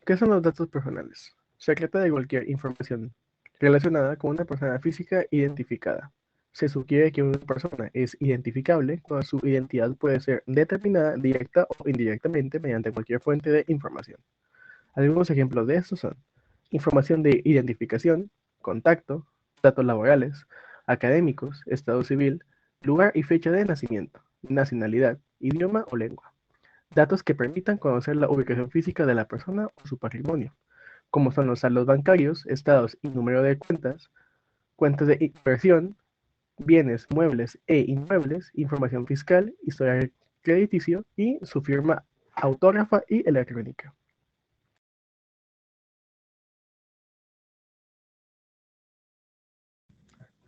¿Qué son los datos personales? Se trata de cualquier información relacionada con una persona física identificada. Se sugiere que una persona es identificable cuando su identidad puede ser determinada directa o indirectamente mediante cualquier fuente de información. Algunos ejemplos de estos son información de identificación, contacto, datos laborales, académicos, estado civil, lugar y fecha de nacimiento, nacionalidad, idioma o lengua. Datos que permitan conocer la ubicación física de la persona o su patrimonio, como son los saldos bancarios, estados y número de cuentas, cuentas de inversión, bienes, muebles e inmuebles, información fiscal, historial crediticio y su firma autógrafa y electrónica.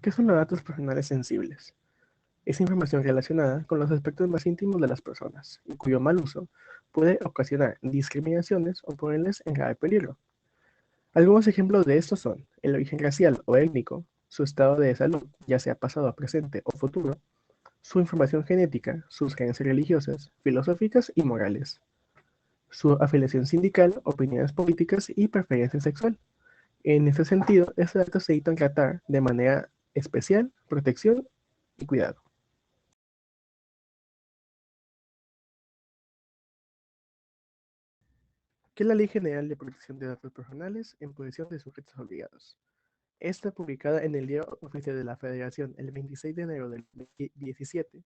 ¿Qué son los datos personales sensibles? Es información relacionada con los aspectos más íntimos de las personas, y cuyo mal uso puede ocasionar discriminaciones o ponerles en grave peligro. Algunos ejemplos de estos son el origen racial o étnico, su estado de salud, ya sea pasado, presente o futuro, su información genética, sus creencias religiosas, filosóficas y morales, su afiliación sindical, opiniones políticas y preferencia sexual. En este sentido, estos datos se necesitan tratar de manera especial, protección y cuidado. ¿Qué es la Ley General de Protección de Datos Personales en posesión de sujetos obligados? Esta, publicada en el Diario Oficial de la Federación el 26 de enero del 2017,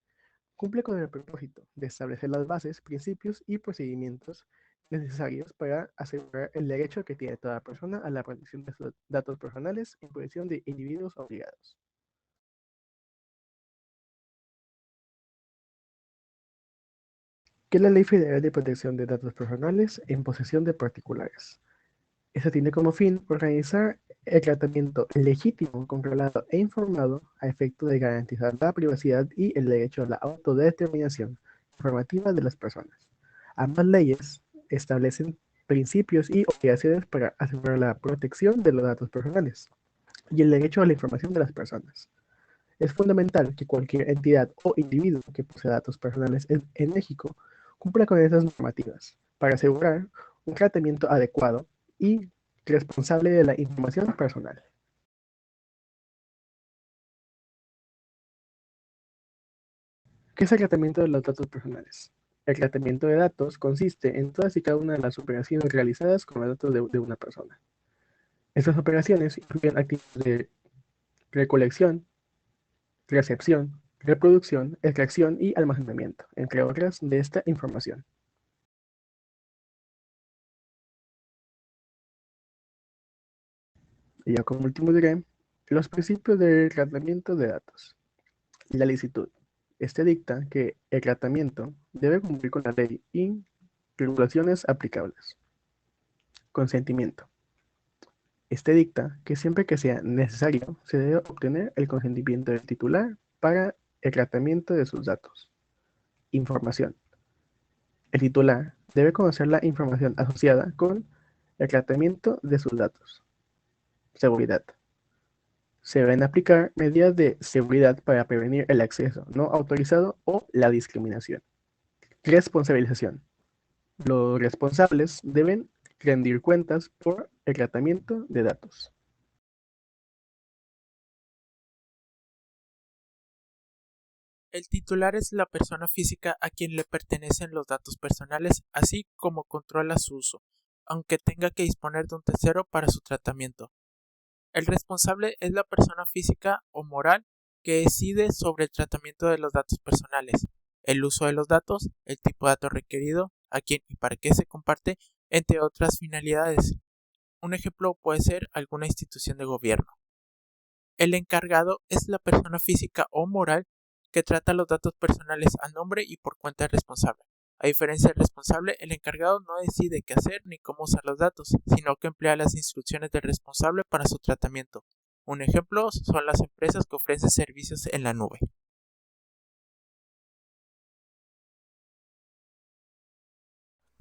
cumple con el propósito de establecer las bases, principios y procedimientos necesarios para asegurar el derecho que tiene toda persona a la protección de sus datos personales en posesión de individuos obligados. ¿Qué es la Ley Federal de Protección de Datos Personales en posesión de particulares? Esta tiene como fin organizar el tratamiento legítimo, controlado e informado a efecto de garantizar la privacidad y el derecho a la autodeterminación informativa de las personas. Ambas leyes establecen principios y obligaciones para asegurar la protección de los datos personales y el derecho a la información de las personas. Es fundamental que cualquier entidad o individuo que posea datos personales en México cumpla con esas normativas para asegurar un tratamiento adecuado y responsable de la información personal. ¿Qué es el tratamiento de los datos personales? El tratamiento de datos consiste en todas y cada una de las operaciones realizadas con los datos de una persona. Estas operaciones incluyen actividades de recolección, recepción, reproducción, extracción y almacenamiento, entre otras, de esta información. Y ya como último diré los principios del tratamiento de datos. La licitud. Este dicta que el tratamiento debe cumplir con la ley y regulaciones aplicables. Consentimiento. Este dicta que siempre que sea necesario se debe obtener el consentimiento del titular para el tratamiento de sus datos. Información. El titular debe conocer la información asociada con el tratamiento de sus datos. Seguridad. Se deben aplicar medidas de seguridad para prevenir el acceso no autorizado o la discriminación. Responsabilización. Los responsables deben rendir cuentas por el tratamiento de datos. El titular es la persona física a quien le pertenecen los datos personales, así como controla su uso, aunque tenga que disponer de un tercero para su tratamiento. El responsable es la persona física o moral que decide sobre el tratamiento de los datos personales, el uso de los datos, el tipo de dato requerido, a quién y para qué se comparte, entre otras finalidades. Un ejemplo puede ser alguna institución de gobierno. El encargado es la persona física o moral que trata los datos personales a nombre y por cuenta del responsable. A diferencia del responsable, el encargado no decide qué hacer ni cómo usar los datos, sino que emplea las instrucciones del responsable para su tratamiento. Un ejemplo son las empresas que ofrecen servicios en la nube.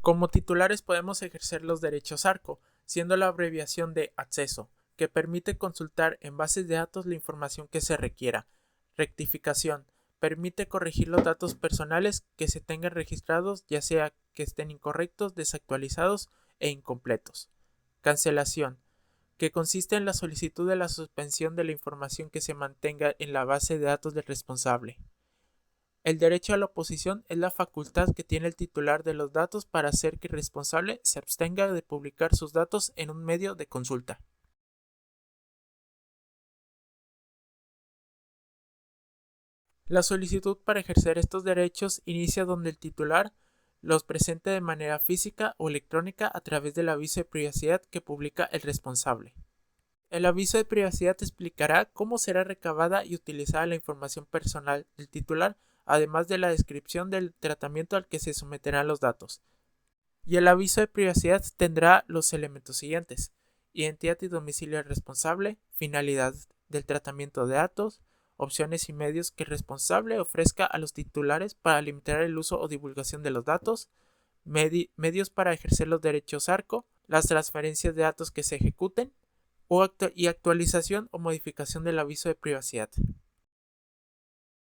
Como titulares podemos ejercer los derechos ARCO, siendo la abreviación de acceso, que permite consultar en bases de datos la información que se requiera. Rectificación. Permite corregir los datos personales que se tengan registrados, ya sea que estén incorrectos, desactualizados e incompletos. Cancelación, que consiste en la solicitud de la suspensión de la información que se mantenga en la base de datos del responsable. El derecho a la oposición es la facultad que tiene el titular de los datos para hacer que el responsable se abstenga de publicar sus datos en un medio de consulta. La solicitud para ejercer estos derechos inicia donde el titular los presente de manera física o electrónica a través del aviso de privacidad que publica el responsable. El aviso de privacidad explicará cómo será recabada y utilizada la información personal del titular, además de la descripción del tratamiento al que se someterán los datos. Y el aviso de privacidad tendrá los elementos siguientes: identidad y domicilio del responsable, finalidad del tratamiento de datos, opciones y medios que el responsable ofrezca a los titulares para limitar el uso o divulgación de los datos, medios para ejercer los derechos ARCO, las transferencias de datos que se ejecuten, y actualización o modificación del aviso de privacidad.